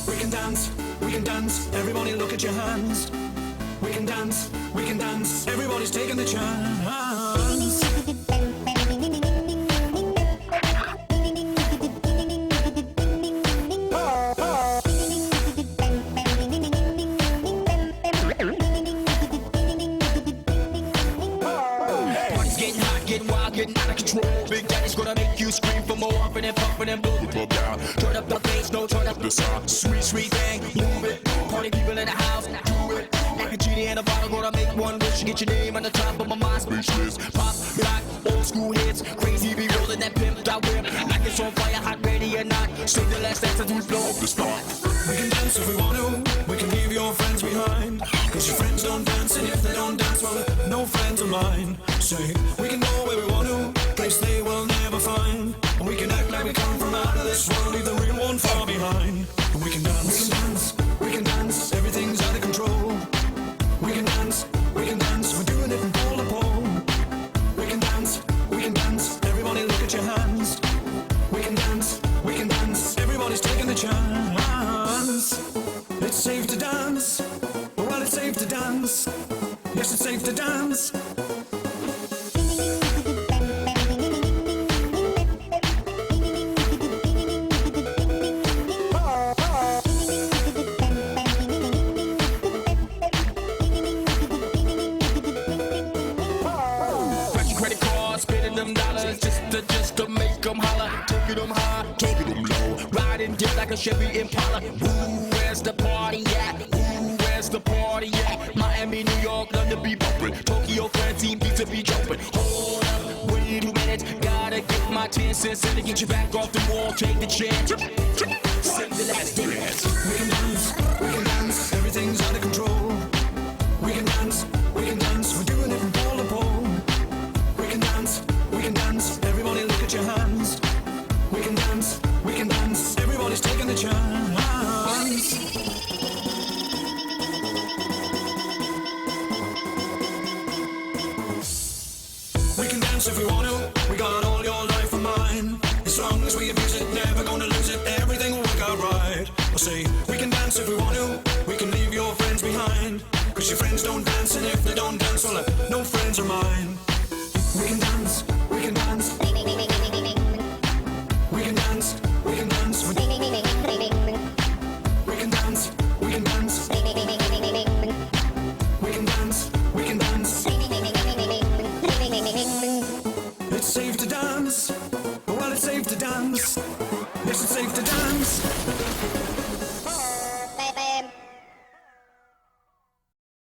we can dance, everybody look at your hands. We can dance, everybody's taking the chance. Party's getting hot, getting wild, getting out of control. Big Daddy's gonna make you scream for more, humping and pumping and moving. Turn up the bass, no turn up the sound. Sweet, sweet thing, move it. Party people in the house, do it. Like a genie in a bottle, gonna make one wish. Get your name on the top of my mind, speechless. Pop, rock, old school hits. Crazy, be rolling that pimp, that whip. Like it's on fire, hot, ready or not. Say the last dance as we blow up the spot. We can dance if we want to, we can leave your friends behind. Cause your friends don't dance, and if they don't dance, well, no friends of mine. Say, we can go where we want to, place they will never find. And we can act like we come from out of this world, leave the real one far behind. And we can dance, everything's out of control. We can dance, we're doing it from pole to pole. We can dance, everybody look at your hands. We can dance, everybody's taking the chance. It's safe to dance, well it's safe to dance. Yes, it's safe to dance. Credit card, spending them dollars just to make them holler. Taking them high, taking them low. Riding dick like a Chevy Impala. Ooh, where's the party at? Ooh, where's the party at? Miami, New York, London be bumping. Tokyo, France, team beats to be jumping. Hold up, wait 2 minutes. Gotta get my 10 cents in to get you back off the wall. Take the chance. Send the last dance. We can dance, everything's out of control. We can dance, we're doing it from pole to pole. We can dance, everybody look at your hands. We can dance, everybody's taking the chance. We can dance if we want to, we got all your life and mine. As long as we abuse it, never gonna lose it, everything will work out right. I'll say, we can dance if we want to, we can leave your friends behind. Cause your friends don't dance, and if they don't dance, well, no friends are mine. We can dance, we can dance. We can dance, we can dance. We can dance, we can dance. We can dance. It's safe to dance, well it's safe to dance. Yes, it's safe to dance.